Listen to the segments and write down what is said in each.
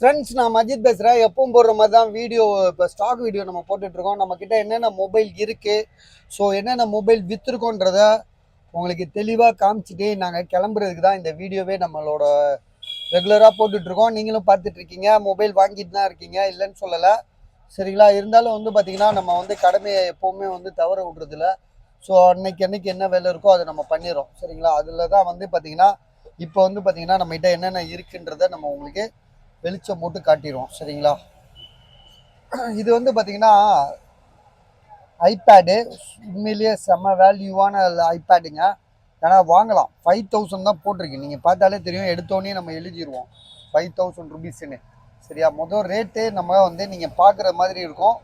Friends, நான் மஜித் பேசுகிறேன். எப்பவும் போடுற மாதிரி தான் வீடியோ. இப்போ ஸ்டாக் வீடியோ நம்ம போட்டுட்ருக்கோம். நம்மக்கிட்ட என்னென்ன மொபைல் இருக்குது, ஸோ என்னென்ன மொபைல் விற்றுருக்கோன்றத உங்களுக்கு தெளிவாக காமிச்சிட்டு நாங்கள் கிளம்புறதுக்கு தான் இந்த வீடியோவே நம்மளோட ரெகுலராக போட்டுட்ருக்கோம். நீங்களும் பார்த்துட்ருக்கீங்க, மொபைல் வாங்கிட்டு தான் இருக்கீங்க, இல்லைன்னு சொல்லலை. சரிங்களா? இருந்தாலும் வந்து பார்த்திங்கன்னா நம்ம வந்து கடமையை எப்போவுமே வந்து தவற விட்றதில்ல. ஸோ அன்னைக்கு என்ன வேலை இருக்கோ அதை நம்ம பண்ணிடுறோம். சரிங்களா? அதில் தான் வந்து பார்த்திங்கன்னா இப்போ வந்து பார்த்திங்கன்னா நம்மகிட்ட என்னென்ன இருக்குன்றதை நம்ம உங்களுக்கு வெளிச்சம் போட்டு காட்டிடுவோம். சரிங்களா? இது வந்து பார்த்தீங்கன்னா ஐபேடு, உண்மையிலேயே செம்ம வேல்யூவான ஐபேடுங்க. ஏன்னா வாங்கலாம். 5000 தான் போட்டிருக்கு. நீங்கள் பார்த்தாலே தெரியும், எடுத்தோடனே நம்ம எழுதிடுவோம் 5000 ருபீஸ்ன்னு. சரியா? முதல் ரேட்டு நம்ம வந்து நீங்கள் பார்க்குற மாதிரி இருக்கும்.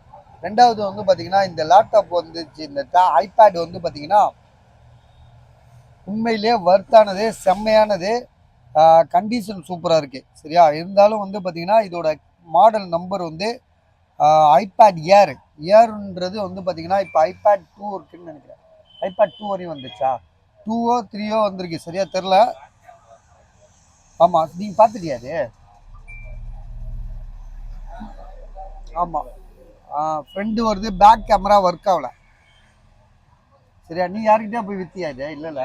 ரெண்டாவது வந்து பார்த்தீங்கன்னா இந்த லேப்டாப் வந்துச்சு, இந்த ஐபேடு வந்து பார்த்தீங்கன்னா உண்மையிலேயே வர்த்தானது, செம்மையானது. கண்டிஷன் சூப்பராக இருக்குது. சரியா? இருந்தாலும் வந்து பார்த்தீங்கன்னா இதோட மாடல் நம்பர் வந்து ஐபேட் ஏர்ன்றது வந்து பார்த்தீங்கன்னா இப்போ ஐபேட் 2 இருக்குன்னு நினைக்கிறேன். ஐபேட் 2 வரையும் வந்துச்சா, 2ஓ 3ஓ வந்திருக்கு, சரியா தெரில. ஆமாம், நீங்கள் பார்த்துட்டியா அது? ஆமாம், ஃப்ரெண்டு வருது, பேக் கேமரா ஒர்க் ஆகல. சரியா? நீ யாருக்கிட்டே போய் வித்தியா இது? இல்லைல்ல,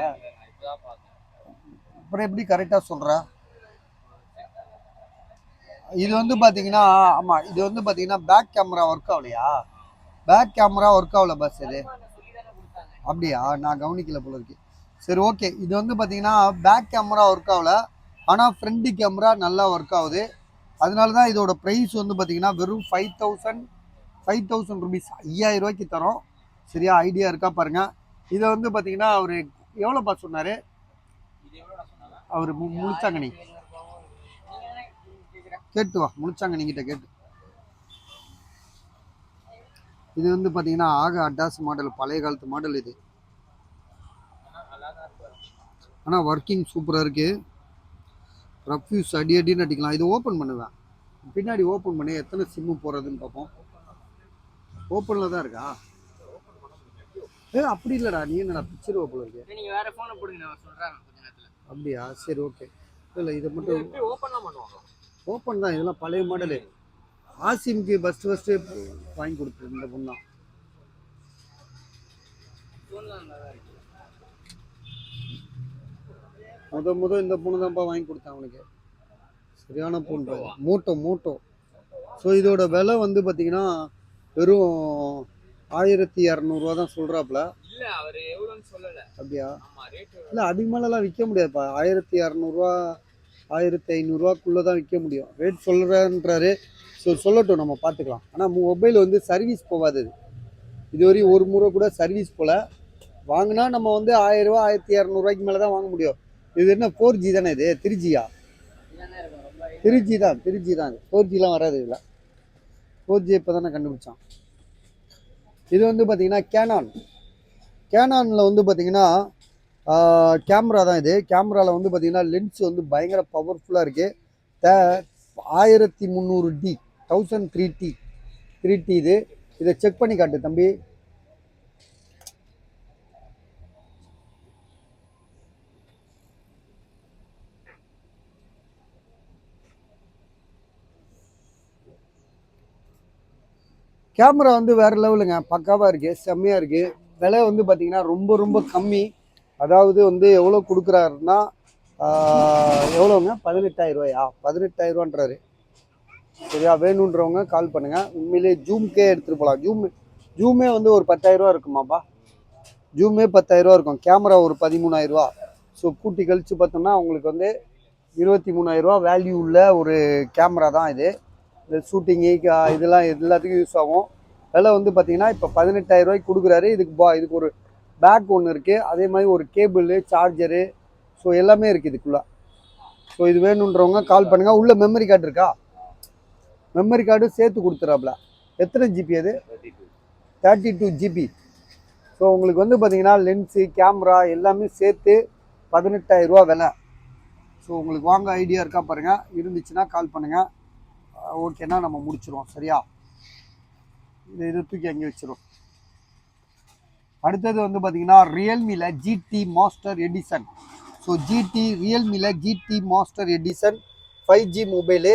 அப்புறம் எப்படி கரெக்டாக சொல்கிற? இது வந்து பார்த்தீங்கன்னா, ஆமாம், இது வந்து பார்த்தீங்கன்னா பேக் கேமரா ஒர்க் ஆகலையா? பேக் கேமரா ஒர்க் ஆகல பஸ். இது அப்படியா? நான் கவனிக்கல போல இருக்கு. சரி, ஓகே. இது வந்து பார்த்தீங்கன்னா பேக் கேமரா ஒர்க் ஆகல, ஆனால் ஃப்ரண்ட் கேமரா நல்லா ஒர்க் ஆகுது. அதனால தான் இதோட ப்ரைஸ் வந்து பார்த்தீங்கன்னா வெறும் 5000 ருபீஸ், 5000 ரூபாய்க்கு தரோம். சரியா? ஐடியா இருக்கா பாருங்கள். இதை வந்து பார்த்தீங்கன்னா அவர் எவ்வளோப்பா சொன்னார்? அவர் முழிச்சாங்கனி கேட்டு வா, முழிச்சாங்கனி கிட்ட கேட்டு. இது வந்து பார்த்தீங்கன்னா அட்டாஸ் மாடல், பழைய காலத்து மாடல் இது. ஆனால் ஒர்க்கிங் சூப்பராக இருக்குது. ரஃப்யூஸ் அடின்னு அடிக்கலாம். இது ஓப்பன் பண்ணுவேன், பின்னாடி ஓப்பன் பண்ணி எத்தனை சிம்மு போடுறதுன்னு பார்ப்போம். ஓப்பனில் தான் இருக்கா? அப்படி இல்லைடா, நீ என்னடா பிக்சர் ஓப்பனில் இருக்கு? நீங்கள் வேறு ஃபோனை போடுங்க, நான் சொல்கிறேன் கொஞ்ச நேரத்தில். அப்படியா? சரி, ஓகே. இல்லை, இதை மட்டும் ஓப்பன்லாம் பண்ணுவாங்க. ஓப்பன் தான், இதெல்லாம் பழைய மாடலு. ஆசிமுக்கு ஃபஸ்ட்டு வாங்கி கொடுத்துரு இந்த பொண்ணு தான். இந்த பொண்ணு தான்ப்பா வாங்கி கொடுத்தேன் அவனுக்கு. சரியான பொண்ணு, மூட்டோ. ஸோ இதோட விலை வந்து பார்த்தீங்கன்னா வெறும் 1200 தான் சொல்கிறாப்புல. அப்படியா? இல்லை, அதுக்கு மேலெலாம் விற்க முடியாதுப்பா. 1200, 1500 தான் விற்க முடியும். ரேட் சொல்கிறேன்றாரு. ஸோ சொல்லட்டும், நம்ம பார்த்துக்கலாம். ஆனால் மொபைல் வந்து சர்வீஸ் போகாது. இதுவரையும் ஒரு முறை கூட சர்வீஸ் போல். வாங்கினா நம்ம வந்து 1000 1200 மேலே தான் வாங்க முடியும். இது என்ன 4G தானே? இது 3Gயா? 3G தான். 4Gலாம் வராது இதில். 4G இப்போ தானே கண்டுபிடிச்சான். இது வந்து பார்த்தீங்கன்னா கேனானில் வந்து பார்த்தீங்கன்னா கேமரா தான் இது. கேமராவில் வந்து பார்த்தீங்கன்னா லென்ஸ் வந்து பயங்கர பவர்ஃபுல்லாக இருக்குது. 1300D 3T இது. இதை செக் பண்ணி காட்டு தம்பி. கேமரா வந்து வேறு லெவலுங்க, பக்காவாக இருக்குது, செம்மையாக இருக்குது. விலை வந்து பார்த்திங்கன்னா ரொம்ப கம்மி. அதாவது வந்து எவ்வளோ கொடுக்குறாருன்னா எவ்வளோங்க? 18000 ரூபாயா? 18000 சரியா? வேணுன்றவங்க கால் பண்ணுங்கள். உண்மையிலே ஜூம்கே எடுத்துகிட்டு போகலாம். ஜூமே வந்து ஒரு 10000 இருக்குமாப்பா. ஜூமே 10000 இருக்கும். கேமரா ஒரு 13000. ஸோ கூட்டி கழித்து பார்த்தோம்னா உங்களுக்கு வந்து 23000 வேல்யூ உள்ள ஒரு கேமரா தான் இது. இந்த ஷூட்டிங்கு இதெல்லாம் எல்லாத்துக்கும் யூஸ் ஆகும். விலை வந்து பார்த்தீங்கன்னா இப்போ 18000 கொடுக்குறாரு. இதுக்கு ஒரு பேக் ஒன்று இருக்குது, அதே மாதிரி ஒரு கேபிள், சார்ஜரு, ஸோ எல்லாமே இருக்குது இதுக்குள்ளே. ஸோ இது வேணுன்றவங்க கால் பண்ணுங்கள். உள்ள மெமரி கார்டு இருக்கா? மெமரி கார்டு சேர்த்து கொடுத்துறாப்புல. எத்தனை ஜிபி அது? 32 GB. ஸோ உங்களுக்கு வந்து பார்த்தீங்கன்னா லென்ஸு, கேமரா எல்லாமே சேர்த்து 18000 விலை. ஸோ உங்களுக்கு வாங்க ஐடியா இருக்கா பாருங்கள். இருந்துச்சுன்னா கால் பண்ணுங்கள். ஓகேனா நம்ம முடிச்சிருவோம். சரியா? இது தூக்கி அங்கே வச்சிரும். அடுத்தது வந்து பார்த்தீங்கன்னா ரியல்மியில் GT மாஸ்டர் எடிஷன். ஸோ ரியல்மியில் GT master edition 5G mobile.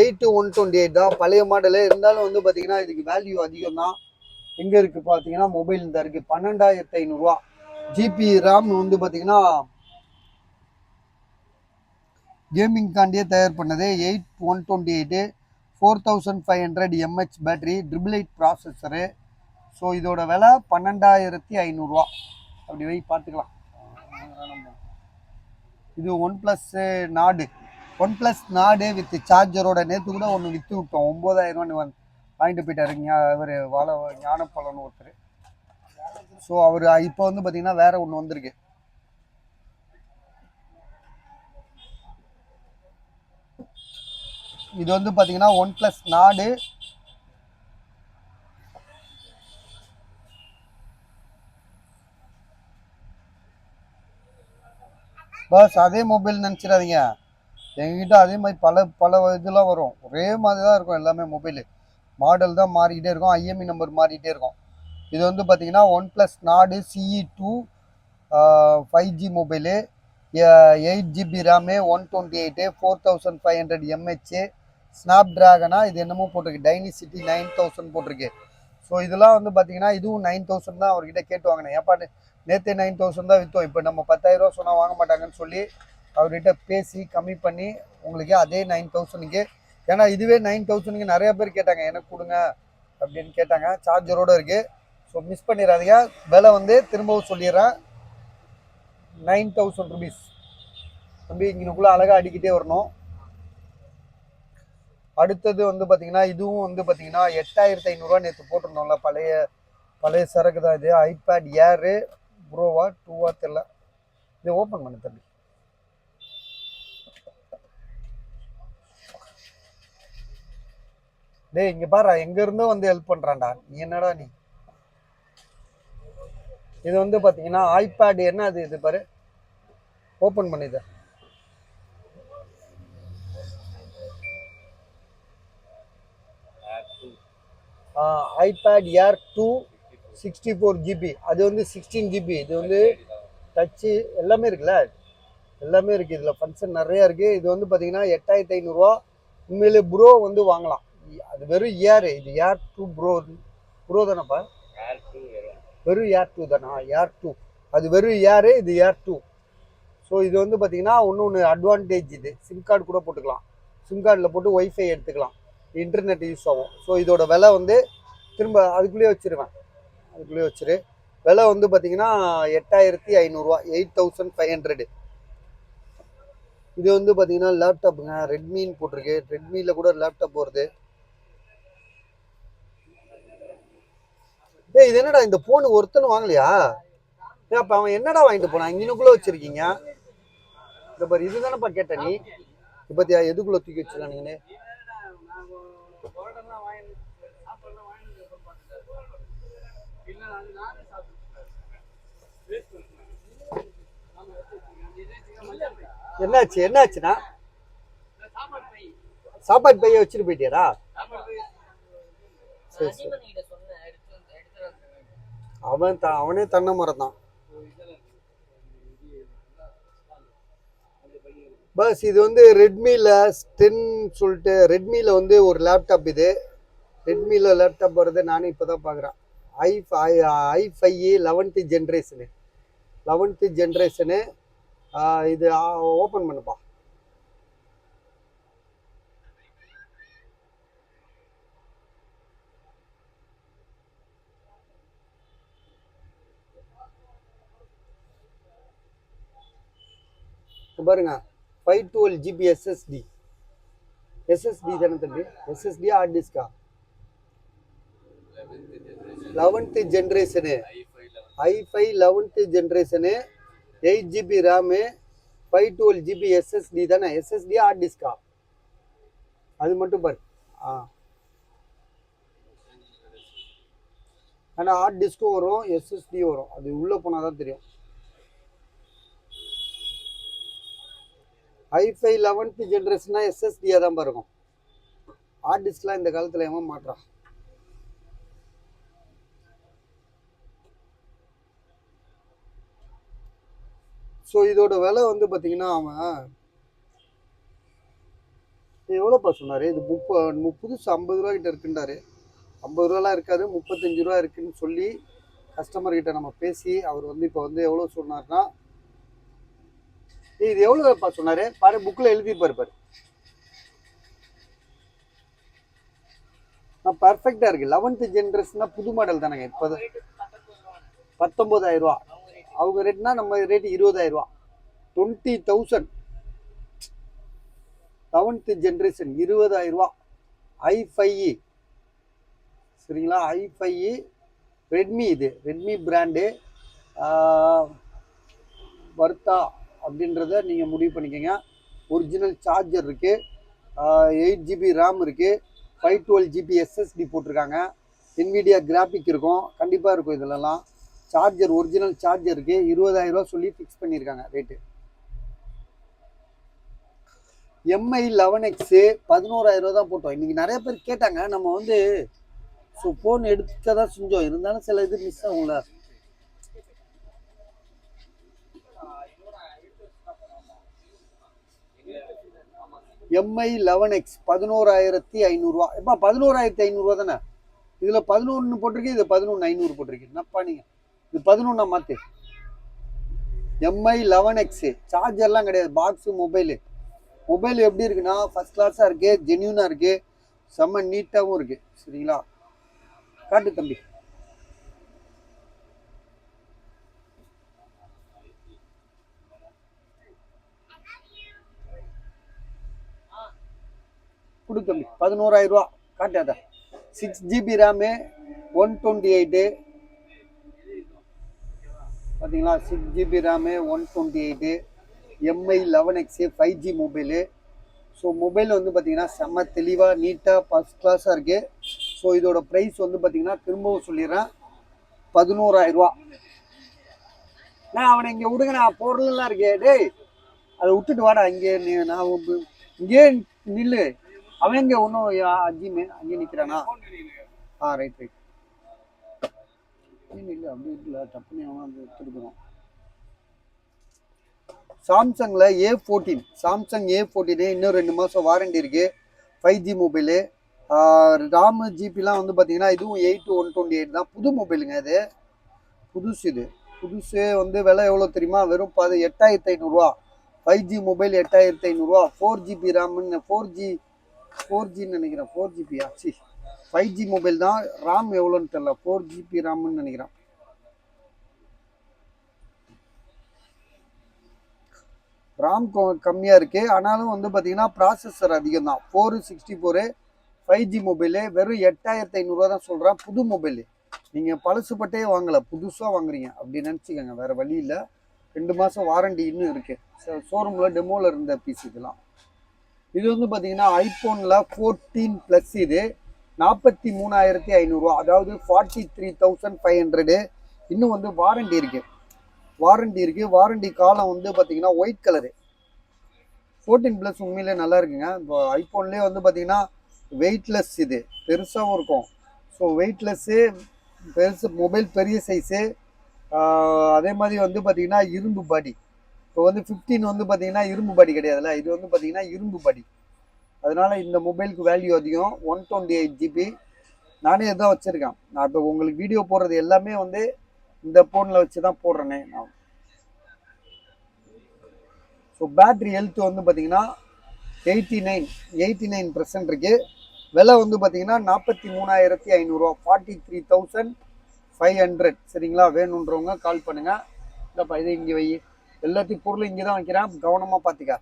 8 128 தான் பழைய மாடலு. இருந்தாலும் வந்து பார்த்தீங்கன்னா இதுக்கு வேல்யூ அதிகம் தான். எங்கே இருக்குது பார்த்தீங்கன்னா மொபைல் இந்த இருக்குது 12,500 ஜிபி ரேம் வந்து பார்த்தீங்கன்னா கேமிங்காண்டியே தயார் பண்ணது. 8 128 4500 mAh பேட்டரி, 888 ப்ராசஸரு. ஸோ இதோட விலை 12,500 அப்படி வை பார்த்துக்கலாம். இது ஒன் ப்ளஸ் நாடு வித் சார்ஜரோட. நேற்று கூட ஒன்று விற்று விட்டோம் 9,000 வாங்கிட்டு போயிட்டாருங்க அவர் ஞானப்பழம்னு ஒருத்தர். ஸோ அவர் இப்போ வந்து பார்த்தீங்கன்னா வேற ஒன்று வந்திருக்கு. இது வந்து பார்த்தீங்கன்னா ஒன் ப்ளஸ் நாடு. பஸ் அதே மொபைல் நினச்சிடாதீங்க, எங்ககிட்ட அதே மாதிரி பல இதெல்லாம் வரும். ஒரே மாதிரி தான் இருக்கும் எல்லாமே. மொபைலு மாடல் தான் மாறிக்கிட்டே இருக்கும், ஐஎம்இ நம்பர் மாறிக்கிட்டே இருக்கும். இது வந்து பார்த்தீங்கன்னா one plus Nord CE2 5G mobile, 8 GB RAM, 128 4500 mAh, ஸ்னாப் ட்ராகனா இது என்னமோ போட்டிருக்கு, டைனிசிட்டி 9000 போட்டிருக்கு. ஸோ இதெல்லாம் வந்து பார்த்தீங்கன்னா இதுவும் 9000 தான் அவர்கிட்ட கேட்டு வாங்கினேன். ஏப்பா நேற்றே 9000 தான் விற்றோம், இப்போ நம்ம 10,000 சொன்னால் வாங்க மாட்டாங்கன்னு சொல்லி அவர்கிட்ட பேசி கம்மி பண்ணி உங்களுக்கு அதே 9000க்கு. ஏன்னா இதுவே 9000க்கு நிறைய பேர் கேட்டாங்க, எனக்கு கொடுங்க அப்படின்னு கேட்டாங்க. சார்ஜரோடு இருக்குது. ஸோ மிஸ் பண்ணிடாதீங்க. விலை வந்து திரும்பவும் சொல்லிடுறேன், 9000 rupees. தம்பி இங்கனுக்குள்ளே அழகாக அடிக்கிட்டே வரணும். அடுத்தது வந்து பார்த்தீங்கன்னா இதுவும் வந்து பார்த்தீங்கன்னா 8500 நேற்று போட்டிருந்தோம்ல, பழைய சரக்கு தான் இது. ஐபேட் ஏரு ப்ரோவா 2வா தெரியல. இதை ஓப்பன் பண்ணு தம்பி. டேய் இங்கே பாரு, எங்கேருந்தோ வந்து ஹெல்ப் பண்ணுறான்டா, நீ என்னடா நீ. இது வந்து பார்த்தீங்கன்னா ஐபேட் என்ன அது, இது பாரு, ஓப்பன் பண்ணிது. ஐபேட் ஏர் 2 64 GB. அது வந்து 16 GB. இது வந்து டச்சு எல்லாமே இருக்குல்ல, எல்லாமே இருக்குது. இதில் ஃபங்க்ஷன் நிறையா இருக்குது. இது வந்து பார்த்தீங்கன்னா 8500. உண்மையிலே ப்ரோ வந்து வாங்கலாம். அது வெறும் ஏர். இது ஏர் 2 ப்ரோ தானேப்பா, வெறும் ஏர் 2 தானா, ஏர் 2. அது வெறும் ஏரு, இது ஏர் 2. ஸோ இது வந்து பார்த்தீங்கன்னா ஒன்று அட்வான்டேஜ், இது சிம் கார்டு கூட போட்டுக்கலாம். சிம் கார்டில் போட்டு ஒய்ஃபை எடுத்துக்கலாம், இன்டர்நெட் யூஸ் ஆகும். ஸோ இதோட விலை வந்து திரும்ப அதுக்குள்ளேயே வச்சிருவேன், அதுக்குள்ளேயே வச்சிரு. விலை வந்து பார்த்தீங்கன்னா 8500, 8500. இது வந்து பார்த்தீங்கன்னா லேப்டாப்புங்க, ரெட்மின்னு போட்டிருக்கு. ரெட்மியில் கூட லேப்டாப் வருது. இது என்னடா இந்த போன் ஒருத்தனும் வாங்கலையா? அப்போ அவன் என்னடா வாங்கிட்டு போனான்? இங்கனுக்குள்ளே வச்சிருக்கீங்க. இந்த பாரு, இதுதானப்பா கேட்ட நீ. இப்பத்தியா எதுக்குள்ள தூக்கி வச்சிருக்கானுங்கன்னு. என்னாச்சுன்னா சாப்பாடு பைய வச்சுட்டு போயிட்டியாடா? சரி சரி. அவனே தன்னை மரம் தான். பஸ் இது வந்து ரெட்மியில் 10 சொல்லிட்டு ரெட்மியில் வந்து ஒரு லேப்டாப். இது ரெட்மியில் லேப்டாப் வருது, நானும் இப்போ தான் பார்க்குறேன். i5 11th generation. இது ஓப்பன் பண்ணுப்பா. பாருங்க, 512 GB SSD தானே தம்பி? SSD ஹார்ட் டிஸ்கா? 11th generation, i5 11th generation, 8 GB RAM, 512 GB SSD தானே? SSD ஹார்ட் டிஸ்கா? அது மட்டும் பாரு. ஆனால் ஹார்ட் டிஸ்க்கும் வரும், SSD வரும். அது உள்ளே போனால் தான் தெரியும். i5 11th ஜென்ரேஷனா SSDயாக தான் பாருக்கும். ஹார்ட் டிஸ்க்லாம் இந்த காலத்தில் ஏன் மாட்டுறான்? ஸோ இதோட விலை வந்து பார்த்தீங்கன்னா அவன் இது எவ்வளோப்பா சொன்னார்? இது புதுசு 50 ரூபா கிட்ட இருக்குன்றாரு. 50 ரூபாலாம் இருக்காது, 35 ரூபா இருக்குன்னு சொல்லி கஸ்டமர்கிட்ட நம்ம பேசி அவர் வந்து இப்போ வந்து எவ்வளோ சொன்னார்னா, இது எவ்வளோப்பா சொன்னார் பாரு, புக்கில் எழுதியிருப்பாரு பாரு. பர்ஃபெக்டாக இருக்குது. 11th ஜென்ரேஷன்னா புது மாடல் தானேங்க. இப்போ 19,000 ரூபா அவங்க ரேட்னா நம்ம ரேட்டு 20,000 ரூபா. 20,000 11th ஜென்ரேஷன் 20,000 ரூபா. i5e சரிங்களா? i5e ரெட்மி, இது ரெட்மி பிராண்டு. வர்த்தா அப்படின்றத நீங்கள் முடிவு பண்ணிக்கோங்க. ஒரிஜினல் சார்ஜர் இருக்குது, 8GB ரேம் இருக்குது, 512GB SSD போட்டிருக்காங்க, NVIDIA கிராஃபிக் இருக்கும், கண்டிப்பாக இருக்கும் இதிலலாம். சார்ஜர் ஒரிஜினல் சார்ஜர் இருக்குது. 20,000 ரூபா சொல்லி ஃபிக்ஸ் பண்ணியிருக்காங்க ரேட்டு. MI 11X 11,000 ரூபா தான் போட்டோம். இன்றைக்கி நிறைய பேர் கேட்டாங்க, நம்ம வந்து ஸோ ஃபோன் எடுக்க தான் செஞ்சோம், இருந்தாலும் சில இது மிஸ் ஆகும்ல. MI 11X 11,500 ரூபா. எப்பா 11,500 ரூபா தானே? இதில் 11 போட்டிருக்கு, இது 11,500 போட்டிருக்கு. என்னப்பா நீங்கள் இது 11 மாற்று. MI 11X சார்ஜர்லாம் கிடையாது, பாக்ஸு மொபைல் எப்படி இருக்குன்னா ஃபர்ஸ்ட் கிளாஸாக இருக்குது, ஜென்யூனாக இருக்குது, செம்ம நீட்டாகவும் இருக்குது. சரிங்களா? காட்டு தம்பி. கொடு தம்பி. 11,000 ரூபா காட்டாத. 6GB ரேமு, 128 பார்த்தீங்களா? 6GB RAM, 128, MI 11X 5G mobile. So mobile வந்து பார்த்தீங்கன்னா செம்ம தெளிவாக நீட்டாக ஃபர்ஸ்ட் கிளாஸாக இருக்குது. ஸோ இதோட ப்ரைஸ் வந்து பார்த்தீங்கன்னா திரும்பவும் சொல்லிடுறேன், 11,000 ரூபா. நான் அவனை இங்கே விடுங்க, நான் பொருள்லாம் இருக்கே. டேய் அதை விட்டுட்டு வாடா இங்கே. நான் இங்கே நில்லு. அவன் இங்கே ஒன்றும் அஜிமே அங்கே நிற்கிறானா? ரைட் இல்லை, அப்படி இல்லை, டப்புன்னு அவன் வந்து எடுத்துருக்குறோம். சாம்சங்கில் சாம்சங் A14 இன்னும் 2 மாதம் வாரண்டி இருக்குது. 5G mobile. ராமு ஜிபிலாம் வந்து பார்த்தீங்கன்னா இதுவும் 8/128 தான். புது மொபைலுங்க இது, புதுசு வந்து விலை எவ்வளோ தெரியுமா? வெறும் 8,500 ரூபா. 5G மொபைல் 8,500 ரூபா. 4GB ரேமுன்னு 4Gன்னு நினைக்கிறேன். 4GB ஆச்சு. 5G மொபைல் தான். ராம் எவ்வளோன்னு தெரியல, 4GB ராம்னு நினைக்கிறேன். ராம் கம்மியாக இருக்குது, ஆனாலும் வந்து பார்த்தீங்கன்னா ப்ராசஸர் அதிகம் தான். 464 5G மொபைலு வெறும் 8,500 ரூபா தான் சொல்கிறேன். புது மொபைலு, நீங்கள் பழசுப்பட்டே வாங்கலை, புதுசாக வாங்குறீங்க அப்படி நினச்சிக்கோங்க, வேறு வழி இல்லை. 2 மாதம் வாரண்டி இன்னும் இருக்குது. ஷோரூமில் டெமோவில் இருந்த பீஸ் இதெல்லாம். இது வந்து பார்த்தீங்கன்னா ஐஃபோனில் 14 ப்ளஸ், இது 43,500 ரூபா, அதாவது 43,500. இன்னும் வந்து வாரண்டி இருக்குது. வாரண்டி காலம் வந்து பார்த்தீங்கன்னா ஒயிட் கலரு. 14 ப்ளஸ் உண்மையிலே நல்லா இருக்குங்க. இப்போ ஐஃபோன்லேயே வந்து பார்த்தீங்கன்னா வெயிட்லெஸ், இது பெருசாகவும் இருக்கும். ஸோ வெயிட்லெஸ்ஸு, பெருசு மொபைல், பெரிய சைஸு. அதே மாதிரி வந்து பார்த்தீங்கன்னா இரும்பு பாடி. இப்போ வந்து 15 வந்து பார்த்தீங்கன்னா இரும்பு பாடி கிடையாதுல்ல, இது வந்து பார்த்தீங்கன்னா இரும்பு பாடி. அதனால இந்த மொபைலுக்கு வேல்யூ அதிகம். 128GB. நானே இதுதான் வச்சுருக்கேன். நான் இப்போ உங்களுக்கு வீடியோ போடுறது எல்லாமே வந்து இந்த ஃபோனில் வச்சு தான் போடுறேனே நான். ஸோ பேட்ரி ஹெல்த் வந்து பார்த்தீங்கன்னா 89% இருக்குது. விலை வந்து பார்த்தீங்கன்னா 43,500 ரூபா, 43,500. சரிங்களா? வேணுன்றவங்க கால் பண்ணுங்கள். இல்லைப்பா இது இங்கே வை, எல்லாத்தையும் பொருளும் இங்கே தான் வைக்கிறேன், கவனமாக பார்த்துக்க.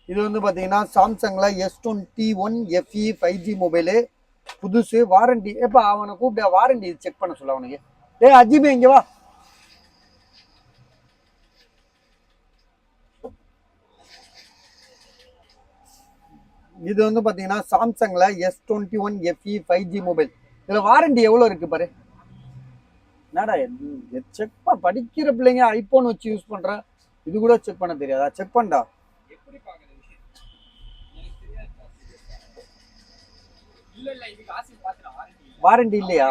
இது வந்து பார்த்தீங்கன்னா சாம்சங்கில் S21 FE 5G மொபைலு, புதுசு. வாரண்டி எப்போ அவனை கூப்பிட்டு வாரண்டி செக் பண்ண சொல்ல அவனுக்கு. அஜிமே இங்கே வா. இது வந்து பார்த்தீங்கன்னா சாம்சங்கில் S21 FE 5G மொபைல். இதில் வாரண்டி எவ்வளோ இருக்குது பாரு. என்னடா செக் படிக்கிற பிள்ளைங்க ஐஃபோன் வச்சு யூஸ் பண்ணுற, இது கூட செக் பண்ண தெரியாதா? செக் பண்ணா. வாரண்டி இல்லையா?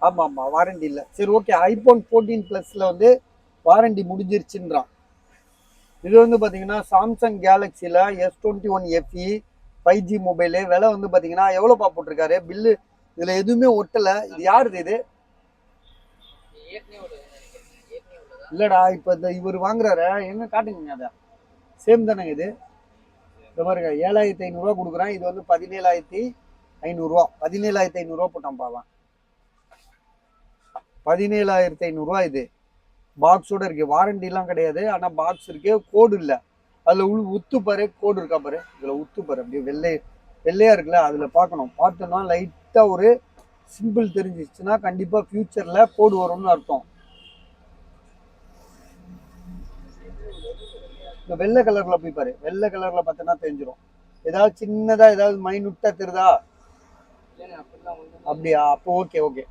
ஆமாம், வாரண்டி இல்லை. சரி, ஓகே. ஐஃபோன் 14 ப்ளஸில் வந்து வாரண்டி முடிஞ்சிருச்சுன்றான். இது வந்து பார்த்தீங்கன்னா சாம்சங் கேலக்ஸியில் S21 FE 5G மொபைலு. விலை வந்து பார்த்தீங்கன்னா எவ்வளோப்பா போட்டிருக்காரு பில்லு? இதில் எதுவுமே ஒட்டலை. இது யாருது இது? இல்லைடா, இப்போ இந்த இவர் வாங்குறாரு எங்க காட்டுங்க அதை. சேம் தானேங்க இது? இந்த பாருங்க 7500 கொடுக்குறேன். இது வந்து 17500. 17500 போட்டான் பாவன். 17500 இது. பாக்ஸோட இருக்கு, வாரண்டிலாம் கிடையாது. ஆனால் பாக்ஸ் இருக்கு, கோடு இல்லை. அதில் உத்து பாரு, கோடு இருக்கா பாரு, இதில் உத்து பாரு. அப்படியே வெள்ளையா இருக்குல்ல, அதில் பார்க்கணும். பார்த்தோம்னா லைட்டாக ஒரு சிம்பிள் தெரிஞ்சிச்சுன்னா கண்டிப்பாக ஃபியூச்சரில் கோடு வரும்னு அர்த்தம். இந்த வெள்ளை கலரில் போய் பாரு, வெள்ளை கலரில் பார்த்தோன்னா தெரிஞ்சிடும். ஏதாவது சின்னதாக ஏதாவது மைனூட்டாக தெரியுதா? அப்படியா? அப்போ okay okay.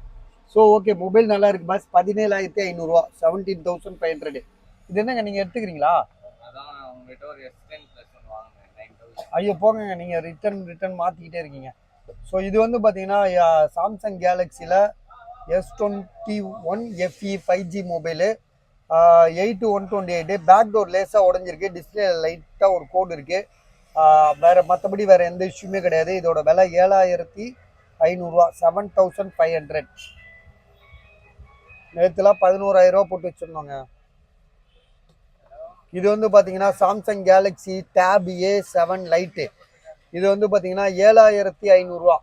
So okay, mobile நல்லா இருக்கு பாஸ். 17500, 17500. இது என்னங்க நீங்கள் எடுத்துக்கிறீங்களா? ஐயோ போங்க, நீங்கள் ரிட்டர்ன் மாற்றிக்கிட்டே இருக்கீங்க. ஸோ இது வந்து பார்த்தீங்கன்னா சாம்சங் கேலக்ஸியில் S21 FE 5G mobile. 8128. Back door லேஸாக உடஞ்சிருக்கு. டிஸ்பிளே லைட்டாக ஒரு கோடு இருக்குது. வேறு மற்றபடி வேறு எந்த இஷ்யூமே கிடையாது. இதோட விலை 7500, 7500. நேற்றுலாம் 11000 போட்டு வச்சுருந்தோங்க. இது வந்து பார்த்தீங்கன்னா Samsung Galaxy tape A7 lite. இது வந்து பார்த்தீங்கன்னா 7500.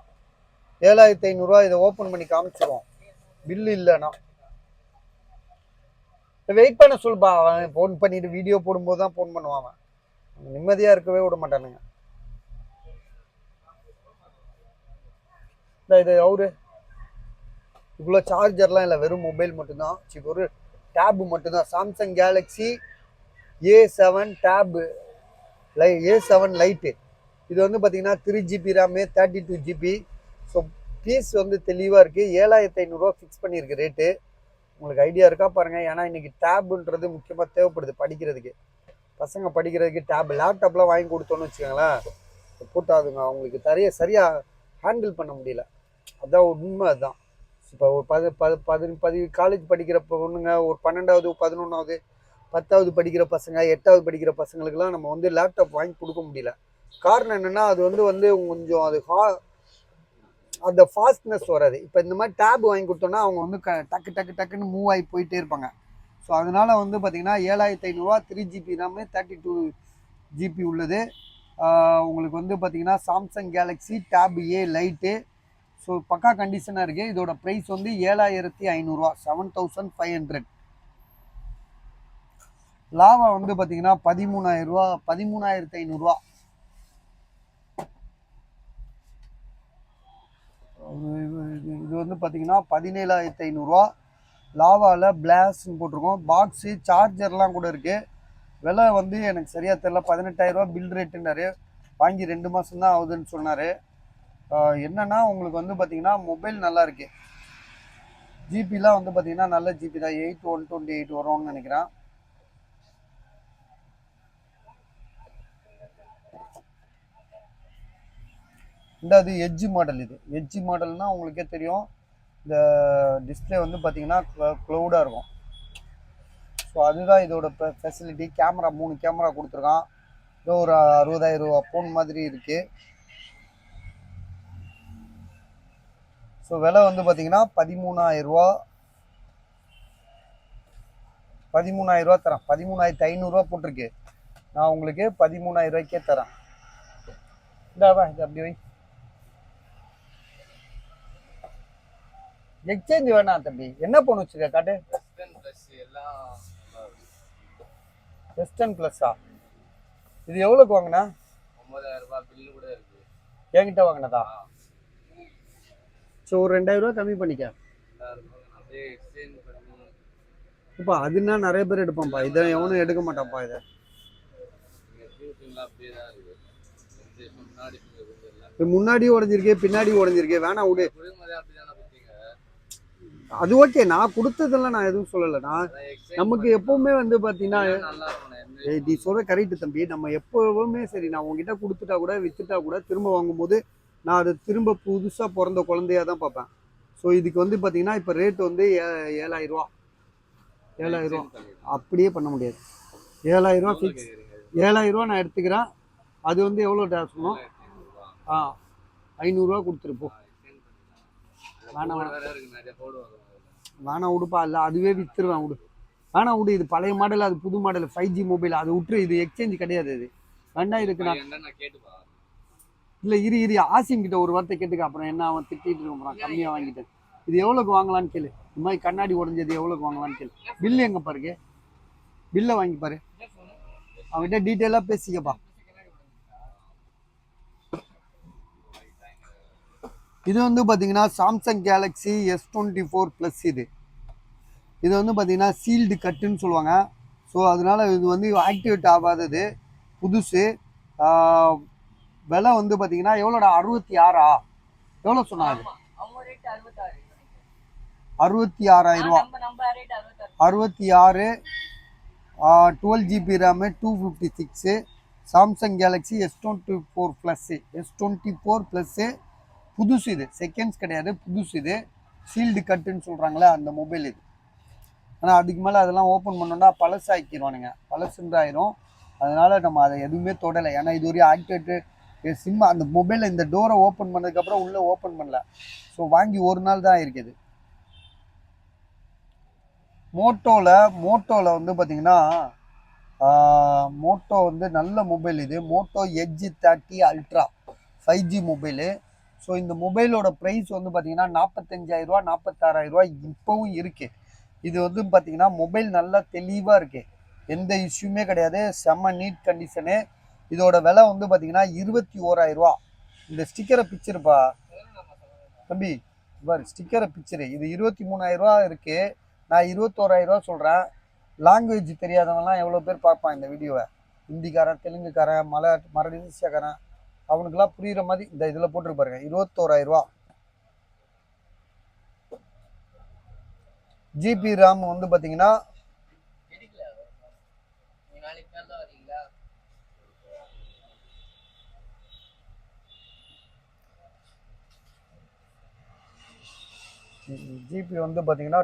7500. இதை ஓப்பன் பண்ணி காமிச்சிருவோம். பில்லு இல்லைண்ணா வெயிட் பண்ண சொல்லுப்பா. அவன் ஃபோன் பண்ணிட்டு வீடியோ போடும்போது தான் ஃபோன் பண்ணுவான். நிம்மதியாக இருக்கவே விட மாட்டானுங்க. இது அவரு இவ்வளோ சார்ஜர்லாம் இல்லை, வெறும் மொபைல் மட்டும்தான். ஒரு டேபு மட்டும்தான். Samsung Galaxy A7 tab A7 lite. இது வந்து பார்த்தீங்கன்னா 3GB RAM, 32GB. So piece வந்து தெளிவாக இருக்குது. 7500 ஃபிக்ஸ் பண்ணியிருக்கு ரேட்டு. உங்களுக்கு ஐடியா இருக்கா பாருங்கள். ஏன்னா இன்றைக்கி டேபுன்றது முக்கியமாக தேவைப்படுது படிக்கிறதுக்கு. பசங்க படிக்கிறதுக்கு டேப், லேப்டாப்லாம் வாங்கி கொடுத்தோன்னு வச்சுக்கோங்களேன், போட்டாதுங்க அவங்களுக்கு சரியாக ஹேண்டில் பண்ண முடியல. அதான் உண்மை. அதுதான் இப்போ ஒரு காலேஜ் படிக்கிற பொண்ணுங்க, ஒரு 12வது 11வது 10வது படிக்கிற பசங்க, 8வது படிக்கிற பசங்களுக்குலாம் நம்ம வந்து லேப்டாப் வாங்கி கொடுக்க முடியல. காரணம் என்னென்னா அது வந்து கொஞ்சம் அது அந்த ஃபாஸ்ட்னஸ் வராது. இப்போ இந்த மாதிரி டேப் வாங்கி கொடுத்தோன்னா அவங்க வந்து டக்குன்னு மூவ் ஆகி போயிட்டே இருப்பாங்க. ஸோ அதனால் வந்து பார்த்திங்கன்னா 7500, 3GB ரேமு, 32GB உள்ளது. உங்களுக்கு வந்து பார்த்திங்கன்னா Samsung Galaxy tab A lite. So பக்கா கண்டிஷனாக இருக்குது. இதோட ப்ரைஸ் வந்து 7500, 7500. லாவா வந்து பார்த்தீங்கன்னா 13000, 13500. இது வந்து பார்த்தீங்கன்னா 17500. லாவாவில் பிளாஸ்ன்னு போட்டிருக்கோம். பாக்ஸு சார்ஜர்லாம் கூட இருக்குது. விலை வந்து எனக்கு சரியாக தெரியல. 18000 பில் ரேட்டுன்னாரு. வாங்கி 2 மாதம் தான் ஆகுதுன்னு சொன்னார். என்னன்னா உங்களுக்கு வந்து பார்த்தீங்கன்னா மொபைல் நல்லா இருக்கு. ஜிபிலாம் வந்து பார்த்தீங்கன்னா நல்ல ஜிபி தான். 8128 வரும்னு நினைக்கிறேன். அது எட்ஜ் மாடல். இது எட்ஜ் மாடல்னால் உங்களுக்கே தெரியும், இந்த டிஸ்பிளே வந்து பார்த்தீங்கன்னா க்ளவுடாக இருக்கும். ஸோ அதுதான் இதோட ஃபெசிலிட்டி. கேமரா 3 கேமரா கொடுத்துருக்கான். இதோ ஒரு 60000 ரூபா ஃபோன் மாதிரி இருக்குது. ஸோ விலை வந்து பார்த்தீங்கன்னா 13000. 13000 தரேன். 13500 போட்டிருக்கு. நான் உங்களுக்கு 13000 தரேன். இந்தாவா, இது அப்படி வை. எக்ஸ்சேஞ்ச் வேணாம் தம்பி. என்ன போன் வச்சுருக்க காட்டு. வெஸ்டர்ன் ப்ளஸ்ஸா? இது எவ்வளோக்கு வாங்கினா? 9000 பில்லு கூட இருக்கு. என்கிட்ட வாங்கினதா? ஸோ ஒரு 2000 கம்மி பண்ணிக்க. இப்போ அதுனா நிறைய பேர் எடுப்பான்ப்பா. இதை எவனும் எடுக்க மாட்டான்ப்பா. இதை முன்னாடியும் உடஞ்சிருக்கு, பின்னாடியும் உடஞ்சிருக்கு. வேணாம் விடு. அது ஓகே. நான் கொடுத்ததெல்லாம் நான் எதுவும் சொல்லலை. நான் நமக்கு எப்பவுமே வந்து பார்த்தீங்கன்னா நீ சொல்ற கரெக்டு தம்பி. நம்ம எப்பவுமே சரி, நான் உங்ககிட்ட கொடுத்துட்டா கூட வித்துட்டா கூட திரும்ப வாங்கும்போது நான் அதை திரும்ப புதுசாக பிறந்த குழந்தையா தான் பார்ப்பேன். ஸோ இதுக்கு வந்து பார்த்தீங்கன்னா இப்போ ரேட் வந்து 7000 ரூபா. 7000 அப்படியே பண்ண முடியாது. 7,000 ஃபிக்ஸ். 7,000 நான் எடுத்துக்கிறேன். அது வந்து எவ்வளோ சொல்லணும்? ஆ 500 கொடுத்துருப்போம். வேணாம் வேணாம் விடுப்பா, இல்லை அதுவே விற்றுருவேன் விடு. வேணாம் விடு, இது பழைய மாடல், அது புது மாடல் 5G மொபைல், அது விட்டுரு. இது எக்ஸ்சேஞ்ச் கிடையாது. அது வேண்டாம். இதுக்கு நான் இல்லை இரு ஆசிம் கிட்ட ஒரு வார்த்தை கேட்டுக்க. அப்புறம் என்ன அவன் திட்டிட்டு இருக்கான் கம்மியாக வாங்கிட்டேன். இது எவ்வளோக்கு வாங்கலான்னு கேளு. இந்த மாதிரி கண்ணாடி உடஞ்சது எவ்வளோக்கு வாங்கலான்னு கேளு. பில்லு எங்கே பாருங்க, பில்லை வாங்கி பாரு. அவன்கிட்ட டீட்டெயிலாக பேசிக்கப்பா. இது வந்து பார்த்தீங்கன்னா சாம்சங் கேலக்ஸி S24 ப்ளஸ். இது வந்து பார்த்தீங்கன்னா சீல்டு கட்டுன்னு சொல்லுவாங்க. ஸோ அதனால இது வந்து ஆக்டிவேட் ஆகாதது, புதுசு. விலை வந்து பார்த்தீங்கன்னா எவ்வளோடா? 66 எவ்வளோ சொன்னாங்க? 66,000 66. 12GB RAM, 256. Samsung Galaxy S24 plus. S24 plus புதுசு. இது செகண்ட்ஸ் கிடையாது, புதுசு. இது சீல்டு கட்டுன்னு சொல்கிறாங்களே அந்த மொபைல் இது. ஆனால் அதுக்கு மேலே அதெல்லாம் ஓப்பன் பண்ணோன்னா பழசு ஆக்கிடுவானுங்க, பழசுன்றாயிரும். அதனால் நம்ம அதை எதுவுமே தொடலை. ஏன்னா இது ஒரு ஆக்டிவேட்டு சிம். அந்த மொபைலில் இந்த டோரை ஓப்பன் பண்ணதுக்கப்புறம் உள்ளே ஓப்பன் பண்ணல. ஸோ வாங்கி ஒரு நாள் தான் இருக்குது. மோட்டோவில் வந்து பார்த்திங்கன்னா மோட்டோ வந்து நல்ல மொபைல். இது Moto Edge 30 Ultra 5G mobile. So இந்த மொபைலோட ப்ரைஸ் வந்து பார்த்திங்கன்னா 45,000 46,000 இப்போவும் இருக்குது. இது வந்து பார்த்திங்கன்னா மொபைல் நல்லா தெளிவாக இருக்குது, எந்த இஷ்யூமே கிடையாது, செம்ம நீட் கண்டிஷனு. இதோட விலை வந்து பார்த்திங்கன்னா 21,000. இந்த ஸ்டிக்கரை பிக்சருப்பா தம்பி, பாரு ஸ்டிக்கரை பிக்சரு. இது 23,000 இருக்குது. நான் 21,000 சொல்கிறேன். லாங்குவேஜ் தெரியாதவங்கலாம் எவ்வளோ பேர் பார்ப்பான் இந்த வீடியோவை? ஹிந்திக்காரன், தெலுங்குக்காரன், மலேசியாக்காரன், அவனுக்கெல்லாம் புரிகிற மாதிரி இந்த இதில் போட்டுருக்கு பாருங்க. 21,000. ஜிபி RAM வந்து பார்த்தீங்கன்னா ஜிபி வந்து பார்த்தீங்கன்னா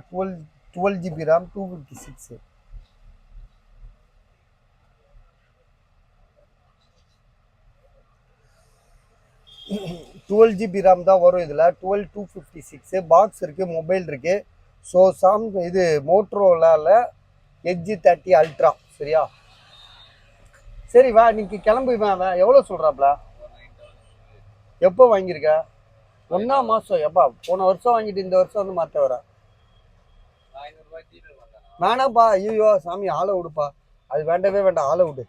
12GB RAM 256. GB RAM தான் வரும் இதில். 256 பாக்ஸ் இருக்குது, மொபைல் இருக்குது. ஸோ இது மோட்டோரோலாவில் எட்ஜ் 30 அல்ட்ரா. சரியா? சரி வா, இன்னைக்கு கிளம்பி வா. எவ்வளோ சொல்கிறாப்ல? எப்போ வாங்கியிருக்க? 1ஆம் மாதம். எப்பா போன வருஷம் வாங்கிட்டு இந்த வருஷம் வந்து மாற்ற வர வேணாப்பா. ஐயோ சாமி, ஆளை விடுப்பா. அது வேண்டவே வேண்டாம், ஆளை விடு.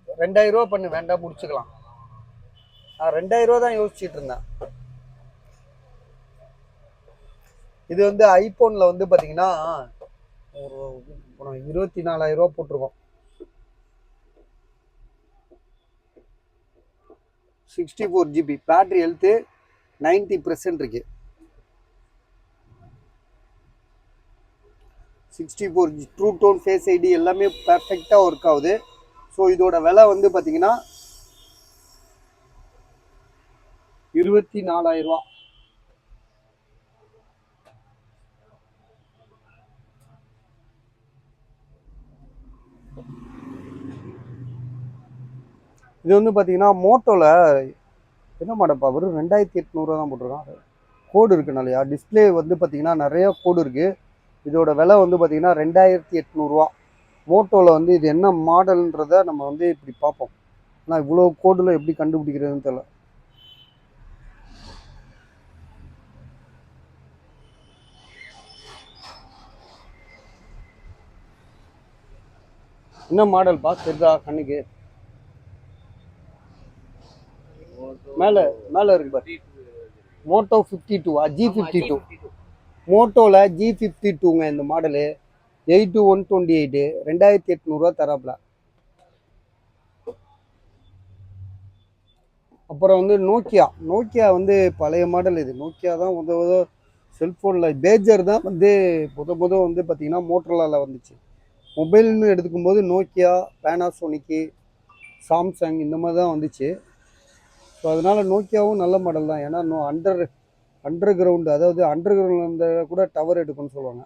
2,000 பண்ணு, வேண்டாம் முடிச்சுக்கலாம். நான் 2,000 தான் யோசிச்சுட்டு இருந்தேன். இது வந்து ஐபோனில் வந்து பார்த்தீங்கன்னா ஒரு 24,000 போட்டிருக்கோம். 64GB பேட்டரி ஹெல்த்து 90% இருக்கு. 64 ட்ரூ டோன், ஃபேஸ் ஐடி எல்லாமே பர்ஃபெக்டாக ஒர்க் ஆகுது. ஸோ இதோட விலை வந்து பார்த்தீங்கன்னா 24,000. இது வந்து பார்த்தீங்கன்னா மோட்டோவில் என்ன மாடப்பா வெறும் 2,800 தான் போட்டிருக்கான். கோடு இருக்குனாலையா? டிஸ்பிளே வந்து பார்த்தீங்கன்னா நிறைய கோடு இருக்குது. இதோட விலை வந்து பார்த்தீங்கன்னா 2,800. மோட்டோவில் வந்து இது என்ன மாடல்ன்றதை நம்ம வந்து இப்படி பார்ப்போம். ஆனால் இவ்வளோ கோடில் எப்படி கண்டுபிடிக்கிறதுன்னு தெரியல. என்ன மாடல்ப்பா தெரிதா கண்ணுக்கு? மேலே இருக்கு பாரு. Moto 52 G52. மோட்டோவில் G52ங்க இந்த மாடலு. 8128 2,800 தராப்புல. அப்புறம் வந்து நோக்கியா வந்து பழைய மாடல். இது நோக்கியா தான் முதல் செல்ஃபோனில். பேஜர் தான் வந்து முத வந்து பார்த்திங்கன்னா மோட்டோரோலாவில் வந்துச்சு. மொபைல்னு எடுத்துக்கும்போது நோக்கியா, பேனாசோனிக்கு, சாம்சங் இந்த மாதிரி தான் வந்துச்சு. ஸோ அதனால் நோக்கியாவும் நல்ல மாடல் தான். ஏன்னா அண்டர் கிரவுண்டு, அதாவது அண்டர் கிரவுண்டில் கூட டவர் எடுக்கும்னு சொல்லுவாங்க.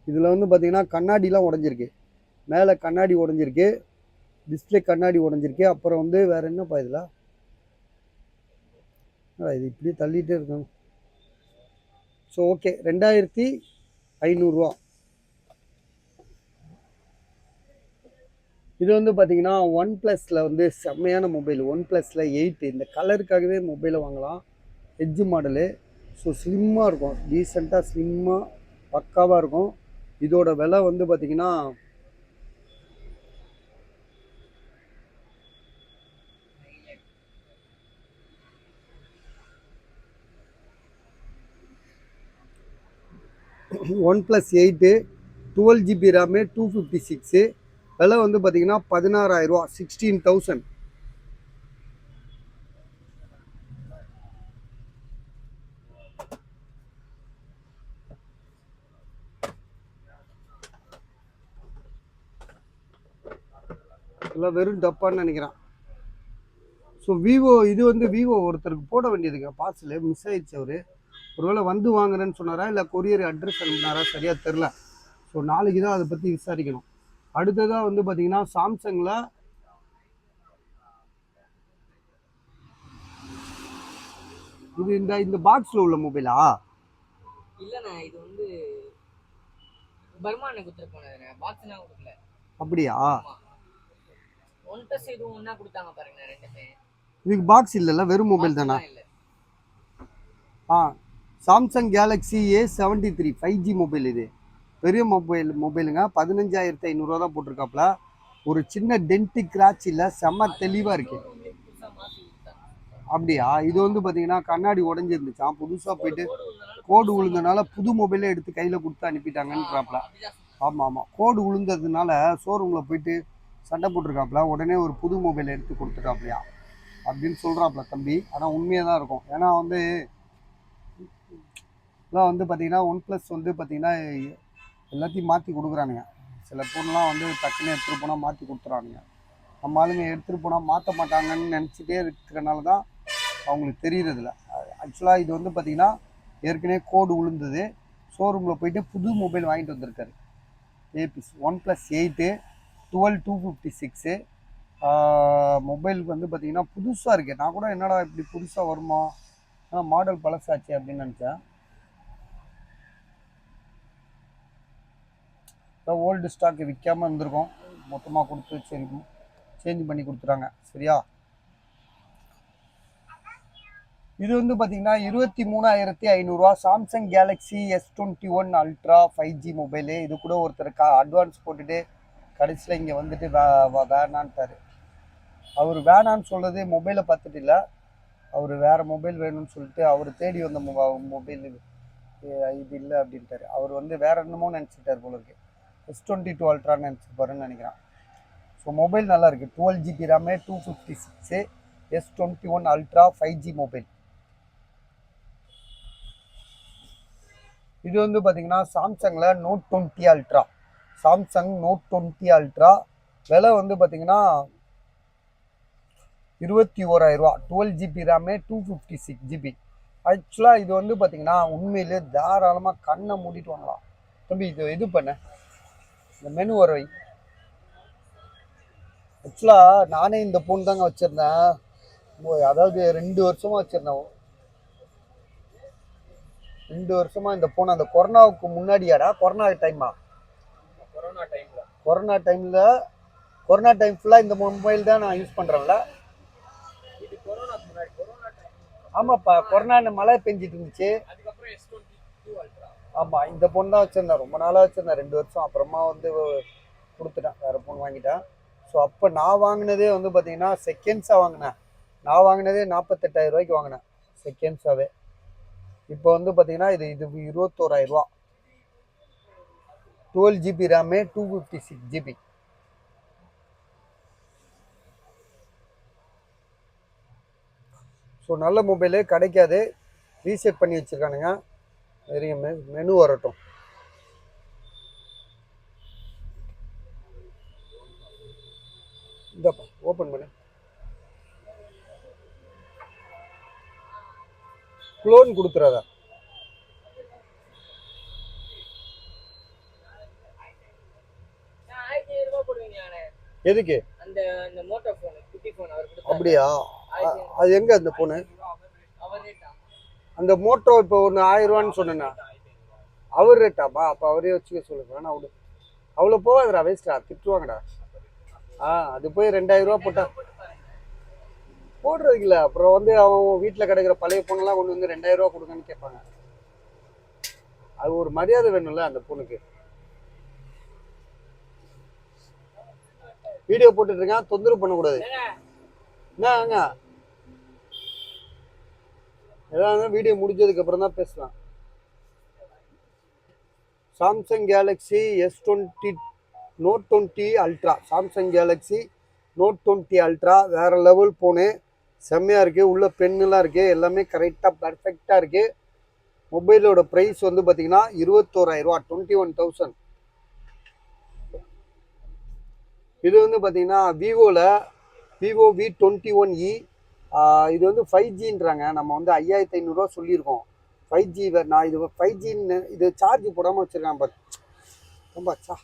இதில் வந்து பார்த்தீங்கன்னா கண்ணாடிலாம் உடஞ்சிருக்கு, மேலே கண்ணாடி உடஞ்சிருக்கு, டிஸ்பிளே கண்ணாடி உடஞ்சிருக்கு. அப்புறம் வந்து வேறு என்னப்பா இதில், இது இப்படி தள்ளிகிட்டே இருக்கும். ஸோ ஓகே, 2500 இது வந்து பார்த்தீங்கன்னா ஒன் ப்ளஸில் வந்து செம்மையான மொபைல். ஒன் ப்ளஸில் 8 இந்த கலருக்காகவே மொபைலை வாங்கலாம். Edge model. ஸோ ஸ்லிம்மாக இருக்கும், டீசெண்டாக ஸ்லிம்மாக பக்காவாக இருக்கும். இதோட விலை வந்து பார்த்தீங்கன்னா ஒன் ப்ளஸ் 8 12 GB ரேமு 256. விலை வந்து பார்த்தீங்கன்னா 16,000, 16,000. இதெல்லாம் வெறும் டப்பான்னு நினைக்கிறேன். ஸோ விவோ, இது வந்து விவோ ஒருத்தருக்கு போட வேண்டியதுங்க, பார்சல் மிஸ் ஆயிடுச்சு. அவர் ஒருவேளை வந்து வாங்குறேன்னு சொன்னாரா இல்லை கொரியர் அட்ரஸ் அனுப்பினாரா சரியாக தெரில. ஸோ நாளைக்கு தான் அதை பற்றி விசாரிக்கணும். அடுத்ததாக வந்து பார்த்தீங்கன்னா சாம்சங்கில் இது இந்த பாக்ஸில் உள்ள மொபைலா? இல்லைண்ணா, இது வந்து பர்மானை கொடுத்துருப்பானே, பாக்ஸ்லாம் கொடுக்கல. அப்படியா? ஒன் ப்ளஸ் இதுவும் ஒன்றா கொடுத்தாங்க பாருங்க ரெண்டுமே. இதுக்கு பாக்ஸ் இல்லைல்ல, வெறும் மொபைல் தானே? Samsung Galaxy A73 5G mobile. இது பெரிய மொபைலுங்க. 15,500 தான் போட்டிருக்காப்புல. ஒரு சின்ன டென்ட்டு கிராச் இல்லை, செம்ம தெளிவாக இருக்கு. அப்படியா? இது வந்து பார்த்தீங்கன்னா கண்ணாடி உடஞ்சிருந்துச்சான், புதுசாக போயிட்டு கோடு விழுந்ததுனால புது மொபைலே எடுத்து கையில் கொடுத்து அனுப்பிட்டாங்கன்றாப்புல. ஆமாம், கோடு விழுந்ததுனால ஷோரூமில் போயிட்டு சண்டை போட்டிருக்காப்புல. உடனே ஒரு புது மொபைலை எடுத்து கொடுத்துட்டாப்லையா அப்படின்னு சொல்கிறாப்புல தம்பி. ஆனால் உண்மையாக தான் இருக்கும். ஏன்னா வந்து இதெல்லாம் வந்து பார்த்தீங்கன்னா ஒன் ப்ளஸ் வந்து பார்த்தீங்கன்னா எல்லாத்தையும் மாற்றி கொடுக்குறானுங்க. சில பொருள்லாம் வந்து டக்குன்னு எடுத்துகிட்டு போனால் மாற்றி கொடுத்துறானுங்க. நம்ம ஆளுங்க எடுத்துகிட்டு போனால் மாற்ற மாட்டாங்கன்னு நினச்சிட்டே இருக்கிறனால தான் அவங்களுக்கு தெரியறதில்ல. ஆக்சுவலாக இது வந்து பார்த்திங்கன்னா ஏற்கனவே கோடு விழுந்தது. ஷோரூமில் போயிட்டு புது மொபைல் வாங்கிட்டு வந்திருக்காரு. ஏபிஎஸ் ஒன் ப்ளஸ் 8 12256 மொபைல் வந்து பார்த்திங்கன்னா புதுசாக இருக்குது. நான் கூட என்னடா இப்படி புதுசாக வருமா, மாடல் பழசாச்சு அப்படின்னு நினச்சேன். ஓல்டு ஸ்டாக்கு விற்காமல் இருந்திருக்கோம், மொத்தமாக கொடுத்து சரி சேஞ்ச் பண்ணி கொடுத்துறாங்க. சரியா? இது வந்து பார்த்தீங்கன்னா 23,500 Samsung Galaxy S21 ultra 5G mobile. இது கூட ஒருத்தர் அட்வான்ஸ் போட்டுட்டு கடைசியில் இங்கே வந்துட்டு வேணான்ட்டார். அவர் வேணான்னு சொல்கிறது மொபைலை பார்த்துட்டு இல்லை, அவர் வேறு மொபைல் வேணும்னு சொல்லிட்டு அவர் தேடி வந்த மொபைல் இது இல்லை அப்படின்ட்டார். அவர் வந்து வேறு என்னமோ நினச்சிட்டார் போல இருக்கு. S22 அல்ட்ரான்னு நினச்சிப்பாருன்னு நினைக்கிறேன். ஸோ மொபைல் நல்லா இருக்குது. 12 GB RAM 256 S21 ultra 5G mobile. இது வந்து பார்த்தீங்கன்னா சாம்சங்கில் Note 20 ultra, Samsung Note 20 ultra. விலை வந்து பார்த்தீங்கன்னா 21,000, 12 GB ரேமு 256 GB. ஆக்சுவலாக இது வந்து பார்த்தீங்கன்னா உண்மையிலே தாராளமாக கண்ணை மூடிட்டு வாங்கலாம் தம்பி. இது பண்ண இந்த மெனு வரை ஆக்சுவலாக நானே இந்த ஃபோன் தாங்க வச்சுருந்தேன். அதாவது 2 வருஷமாக வச்சுருந்தேன். 2 வருஷமாக இந்த ஃபோன். அந்த கொரோனாவுக்கு முன்னாடியாடா, கொரோனா டைமா? கொரோனா டைம் ஃபுல்லாக இந்த மொபைல் தான் நான் யூஸ் பண்ணுறேன்ல. ஆமாப்பா, கொரோனா மழை பெஞ்சிட்டு இருந்துச்சு. ஆமாம், இந்த ஃபோன் தான் வச்சுருந்தேன், ரொம்ப நாளாக வச்சுருந்தேன், 2 வருஷம். அப்புறமா வந்து கொடுத்துட்டேன், வேறு ஃபோன் வாங்கிட்டேன். ஸோ அப்போ நான் வாங்கினதே வந்து பார்த்தீங்கன்னா செகண்ட்ஸாக வாங்கினேன். நான் வாங்கினதே 48,000 ரூபாய்க்கு வாங்கினேன் செகண்ட்ஸாகவே. இப்போ வந்து பார்த்தீங்கன்னா இது 21,000, 12 GB ரேமு 256 GB. ஸோ நல்ல மொபைலு கிடைக்காது, ரீசெட் பண்ணி வச்சுருக்கானுங்க. நிறைய மெனு வரட்டும். இந்தப்பா ஓப்பன் பண்ணு. க்ளோன் கொடுத்துறாதா? எதுக்கு? அந்த அந்த மோட்டோ ஃபோன் குட்டி ஃபோன் அவர் கொடுத்தாரு. அப்படியா? அது எங்க அந்த ஃபோனு? அவர் ரேட்டா? அந்த மோட்டோ இப்போ ஒன்று 1000 ரூபான்னு சொன்னேன்னா அவர் ரேட்டாப்பா? அப்போ அவரே வச்சுக்க சொல்லுங்க. வேணா விடு, அவ்வளோ போகாதுடா, வேஸ்டா, திட்டுவாங்கடா. அது போய் 2000 ரூபா போட்டா போடுறதுக்கு இல்லை. அப்புறம் வந்து அவன் வீட்டில் கிடைக்கிற பழைய பொண்ணெல்லாம் கொண்டு வந்து 2000 ரூபா கொடுங்கன்னு கேட்பாங்க. அது ஒரு மரியாதை வேணும்ல அந்த பொண்ணுக்கு. வீடியோ போட்டுட்டு இருக்கான், தொந்தரவு பண்ணக்கூடாது. என்னங்க ஏதாவது வீடியோ முடிஞ்சதுக்கு அப்புறம் தான் பேசலாம். Samsung Galaxy S20 Note 20 ultra. Samsung Galaxy Note 20 ultra வேற லெவல் போனு, செம்மையா இருக்கு. உள்ள பென்னுலாம் இருக்கு, எல்லாமே கரெக்டாக பர்ஃபெக்டாக இருக்கு. மொபைலோட ப்ரைஸ் வந்து பார்த்தீங்கன்னா 21,000 ரூபா, 21,000. இது வந்து பார்த்தீங்கன்னா விவோ V21e. இது வந்து 5Gன்றாங்க. நம்ம வந்து 5500 ரூபா சொல்லியிருக்கோம். 5G நான் இது 5Gன்னு இது சார்ஜ் போடாமல் வச்சுருக்கேன் பாரு. ரொம்பச்சா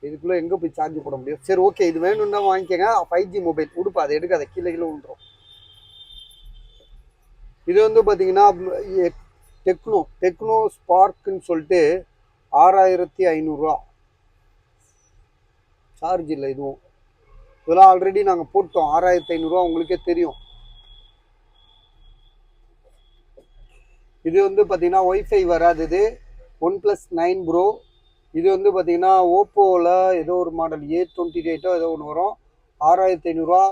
இதுக்குள்ளே எங்கே போய் சார்ஜ் போட முடியும்? சரி ஓகே, இது வேணும்னா வாங்கிக்கங்க. 5G மொபைல் உடுப்பா, அதை எடுக்காத, கீழே விழுந்துரும். இது வந்து பார்த்தீங்கன்னா டெக்னோ ஸ்பார்க்குன்னு சொல்லிட்டு 6500 ரூபா. சார்ஜ் இல்லை இதுவும். இதெல்லாம் ஆல்ரெடி நாங்கள் போட்டோம். 6500 ரூபா, உங்களுக்கே தெரியும். இது வந்து பார்த்தீங்கன்னா ஒய்ஃபை வராது. இது OnePlus 9 Pro. இது வந்து பார்த்தீங்கன்னா ஓப்போவில் ஏதோ ஒரு மாடல் A28 ஏதோ ஒன்று வரும், 6500 ரூபா.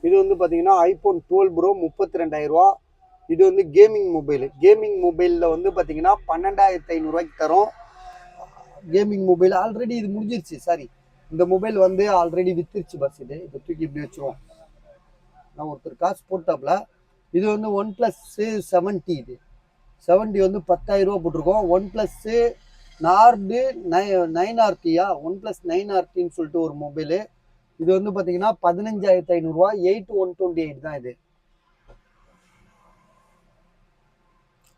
இது வந்து பார்த்தீங்கன்னா iPhone 12 Pro 32,000 ரூபா. இது வந்து கேமிங் மொபைலில் வந்து பார்த்தீங்கன்னா 12,500 ரூபாய்க்கு தரும். கேமிங் மொபைல் ஆல்ரெடி இது முடிஞ்சிருச்சு. சாரி, இந்த மொபைல் வந்து ஆல்ரெடி வித்துருச்சு. பஸ் இதை தூக்கி இப்படி வச்சுருவோம். நான் ஒருத்தர் காசு போட்டாப்ல. இது வந்து OnePlus 70. இது 70 வந்து 10,000 ரூபா போட்டிருக்கோம். OnePlus Nord 9RT. OnePlus 9RTன்னு சொல்லிட்டு ஒரு மொபைலு. இது வந்து பார்த்தீங்கன்னா 15,500 ரூபா. 8128 தான் இது.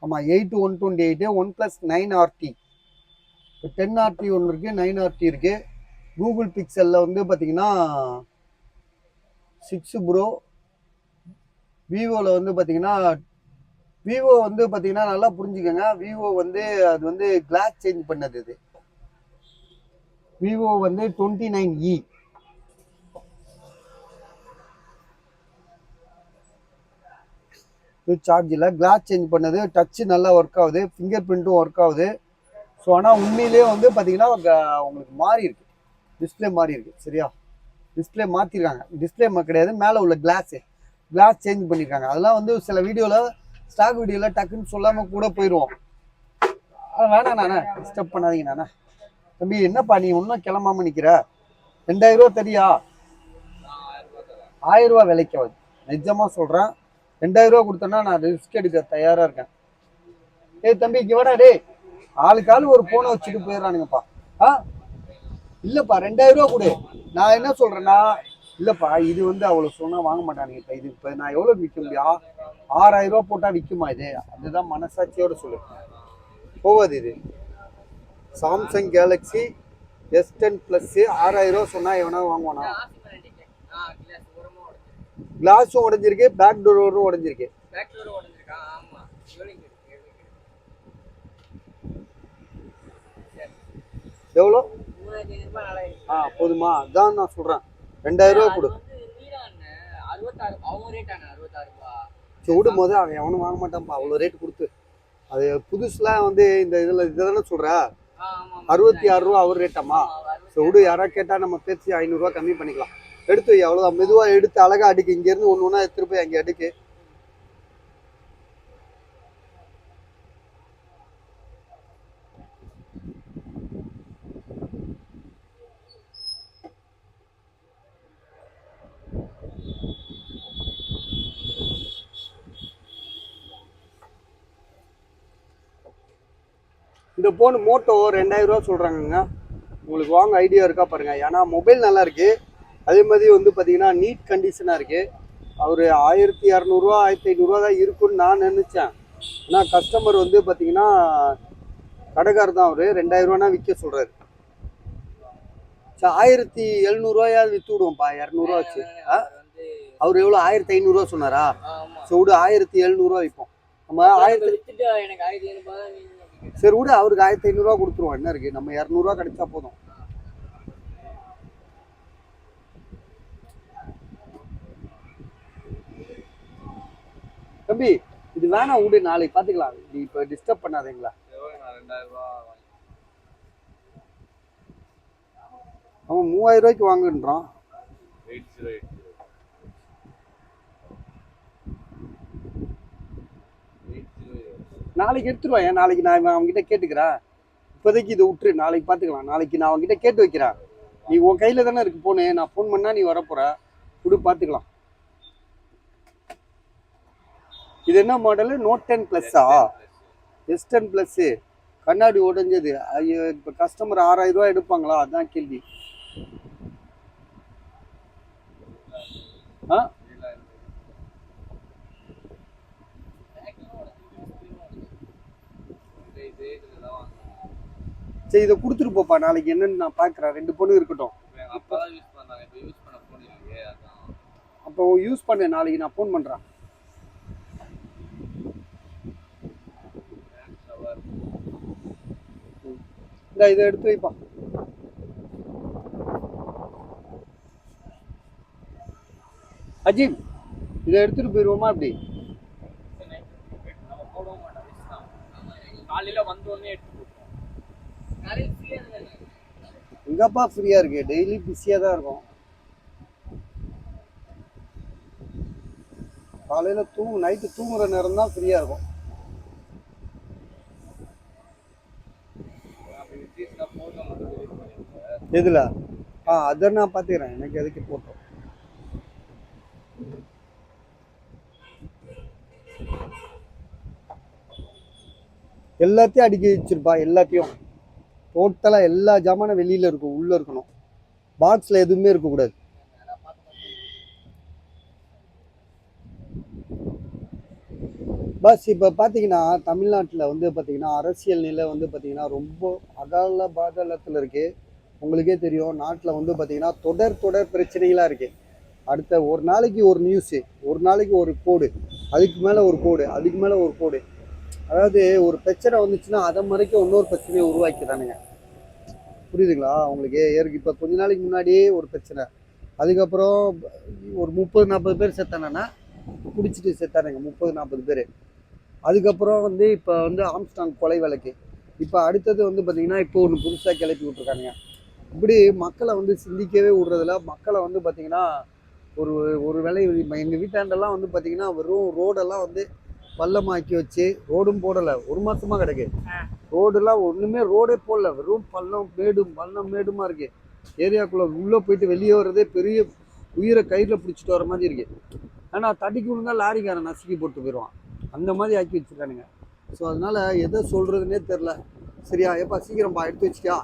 ஆமாம், 8128 OnePlus 9RT. இப்போ 10RT ஒன்று இருக்குது, 9RT இருக்குது. கூகுள் பிக்சலில் வந்து பார்த்தீங்கன்னா 6 Pro. விவோவில் வந்து பார்த்தீங்கன்னா விவோ வந்து பார்த்தீங்கன்னா நல்லா புரிஞ்சுக்கோங்க. விவோ வந்து அது வந்து கிளாஸ் சேஞ்ச் பண்ணது. இது விவோ வந்து 29E. இது சார்ஜ் இல்லை, கிளாஸ் சேஞ்ச் பண்ணது. டச்சு நல்லா ஒர்க் ஆகுது, ஃபிங்கர் பிரிண்ட்டும் ஒர்க் ஆகுது. ஸோ ஆனால் உண்மையிலேயே வந்து பார்த்தீங்கன்னா உங்களுக்கு மாறி இருக்கு, டிஸ்பிளே மாறி இருக்கு. சரியா, டிஸ்பிளே மாற்றிருக்காங்க. டிஸ்பிளே கிடையாது, மேலே உள்ள கிளாஸ் சேஞ்ச் பண்ணியிருக்காங்க. அதெல்லாம் வந்து சில வீடியோவில், ஸ்டாக் வீடியோவில் டக்குன்னு சொல்லாமல் கூட போயிடுவோம். வேணாம் நானே, டிஸ்டர்ப் பண்ணாதீங்க நானே. தம்பி என்னப்பா நீ ஒன்றும் கிளம்பாம நிற்கிற? 2000 ரூபா தெரியா? 1000 ரூபா விலைக்கு ஆகுது. நிஜமாக சொல்கிறேன், 2000 ரூபா கொடுத்தேன்னா நான் ரிஸ்க் எடுக்க தயாராக இருக்கேன். ஏய் தம்பி இங்கே வாடா. டே, ஆளுக்கு ஒரு ஃபோனை வச்சுட்டு போயிடறானுங்கப்பா. இல்லைப்பா 2000 ரூபா கொடு. நான் என்ன சொல்கிறேன்னா, இல்லைப்பா இது வந்து அவ்வளோ சொன்னால் வாங்க மாட்டானுங்க. இப்போ இது இப்போ நான் எவ்வளோ விற்க முடியும்? 6000 ரூபா போட்டால் விற்குமா இது? அதுதான் மனசாட்சியோட சொல்லு. போவாது இது. சாம்சங் கேலக்ஸி S10 Plus 6000 ரூபா சொன்னால் எவனா வாங்குவானா? கிளாஸும் உடஞ்சிருக்கு, பேக் டோரும் உடஞ்சிருக்கு. எவ்வளோ? போதுமா? அதான் நான் சொல்கிறேன், 2000 ரூபா கொடு. விடும் போது அவன் எவனும் வாங்க மாட்டான்ப்பா அவ்வளோ ரேட்டு கொடுத்து. அது புதுசுலாம் வந்து இந்த இதெல்லாம் சொல்கிற 66 ரூபா அவர் ரேட்டாமா? ஸோ விடு, யாராவது கேட்டால் நம்ம பேசி 500 ரூபா கம்மி பண்ணிக்கலாம். எடுத்து வை, அவ்வளோதான். மெதுவாக எடுத்து அழகாக அடுக்கு. இங்கேருந்து ஒன்று ஒன்றா எடுத்துகிட்டு போய் அங்கே அடுக்கு. இந்த ஃபோன் மோட்டோ 2000 ரூபா சொல்கிறாங்கங்க. உங்களுக்கு வாங்க ஐடியா இருக்கா பாருங்கள். ஏன்னா மொபைல் நல்லா இருக்குது, அதே மாதிரி வந்து பார்த்தீங்கன்னா நீட் கண்டிஷனாக இருக்குது. அவர் 1200 ரூபா 1500 ரூபா தான் இருக்குன்னு நான் நினச்சேன். ஆனால் கஸ்டமர் வந்து பார்த்தீங்கன்னா கடைக்காரர் தான், அவர் 2000 ரூபானா விற்க சொல்கிறாரு. சரி 1700 வித்து விடுவோம்ப்பா, 200 வச்சு. ஆ? அவர் வந்து அவர் எவ்வளோ 1500 சொன்னாரா? ஆமா. சரி விடு, 1700 விற்போம். நம்ம அப்புறம் 1000. வித்துட்டு எனக்கு 1500 தான் வேணும் அப்படின்னு கேட்டாரு. சரி விடு, அவருக்கு 1500 கொடுத்துருவோம். என்ன இருக்கு, நம்ம 200 கிடைச்சா போதும். தம்பி இது வேணாம் விடு, நாளைக்கு பார்த்துக்கலாம். நீ இப்போ டிஸ்டர்ப் பண்ணாதீங்களா? அவன் 3000 ரூபாய்க்கு வாங்குன்றான். நாளைக்கு எடுத்துருவான். நாளைக்கு நான் அவன்கிட்ட கேட்டுக்கிறேன். இப்போதைக்கு இதை விட்டுரு, நாளைக்கு பார்த்துக்கலாம். நாளைக்கு நான் அவன்கிட்ட கேட்டு வைக்கிறேன். நீ உன் கையில் தானே இருக்கு போனே, நான் ஃபோன் பண்ணா நீ வரப்போற. விடு பார்த்துக்கலாம். இது என்ன மாடலு? நோட் 10 ப்ளஸ்ஸா? S10 ப்ளஸ்ஸு, கண்ணாடி உடைஞ்சது. ஐயோ, இப்போ கஸ்டமர் 6000 ரூபா எடுப்பாங்களா? அதான் கேள்வி. ஆ சரி, இதை கொடுத்துட்டு போப்பா. நாளைக்கு என்னன்னு நான் பார்க்குறேன். 2 பொண்ணு இருக்கட்டும். அப்போ யூஸ் பண்ணு, நாளைக்கு நான் ஃபோன் பண்ணுறேன். இந்த இதை எடுத்து வைப்பா. அஜீம், இதை எடுத்துட்டு போயிடுவோமா? அப்படி நம்ம போடவும் மாட்டோம். காலையில வந்தோடனே எடுத்து போட்டுருவோம். காலையில் ஃப்ரீயா இருந்தாங்க. எங்கப்பா ஃப்ரீயா இருக்கு? டெய்லி பிஸியா தான் இருக்கும். காலையில நைட்டு தூங்குற நேரம் தான் ஃப்ரீயா இருக்கும். எதுல? அதை நான் பார்த்துக்கிறேன். எனக்கு எதுக்கு போட்டோம். எல்லாத்தையும் அடுக்கி வச்சிருப்பா. எல்லாத்தையும் டோட்டலாக எல்லா ஜாமானும் வெளியில இருக்கும், உள்ள இருக்கணும். பாக்ஸ்ல எதுவுமே இருக்கக்கூடாது. பஸ் இப்போ பார்த்தீங்கன்னா தமிழ்நாட்டில் வந்து பார்த்தீங்கன்னா அரசியல் நிலை வந்து பார்த்தீங்கன்னா ரொம்ப அகால பாதாளத்தில் இருக்குது. உங்களுக்கே தெரியும், நாட்டில் வந்து பார்த்தீங்கன்னா தொடர் பிரச்சனைகளாக இருக்குது. அடுத்த ஒரு நாளைக்கு ஒரு நியூஸு, ஒரு நாளைக்கு ஒரு கோடு, அதுக்கு மேலே ஒரு கோடு, அதுக்கு மேலே ஒரு கோடு. அதாவது ஒரு பிரச்சனை வந்துச்சுன்னா அதை மறைக்க இன்னொரு பிரச்சனையை உருவாக்கிட்டானுங்க. புரியுதுங்களா உங்களுக்கு? இப்போ கொஞ்ச நாளைக்கு முன்னாடியே ஒரு பிரச்சனை, அதுக்கப்புறம் ஒரு 30-40 பேர் செத்தானா, குடிச்சிட்டு செத்தானுங்க 30-40 பேர். அதுக்கப்புறம் வந்து இப்போ வந்து ஆம்ஸ்டாங் கொலை வழக்கு. இப்போ அடுத்தது வந்து பார்த்தீங்கன்னா இப்போ ஒன்று புதுசாக கிளப்பி விட்ருக்கானுங்க. இப்படி மக்களை வந்து சிந்திக்கவே விடுறதில்ல. மக்களை வந்து பார்த்தீங்கன்னா ஒரு வேலை எங்கள் வீட்டாண்டெல்லாம் வந்து பார்த்தீங்கன்னா வெறும் ரோடெல்லாம் வந்து பள்ளமாக்கி வச்சு, ரோடும் போடலை, 1 மாதமாக கிடக்கு. ரோடெல்லாம் ஒன்றுமே ரோடே போடல, வெறும் பள்ளம் மேடுமா இருக்குது. ஏரியாக்குள்ளே உள்ளே போயிட்டு வெளியே வர்றதே பெரிய உயிரை கயிறில் பிடிச்சிட்டு வர மாதிரி இருக்குது. ஆனால் தட்டிக்கு விழுந்தா லாரிக்காரன் நசுக்கி போட்டு போயிடுவான். அந்த மாதிரி ஆக்கி வச்சுருக்கானுங்க. ஸோ அதனால் எதை சொல்கிறதுனே தெரில. சரியா? எப்பா சீக்கிரம்ப்பா எடுத்து வச்சிட்டியா?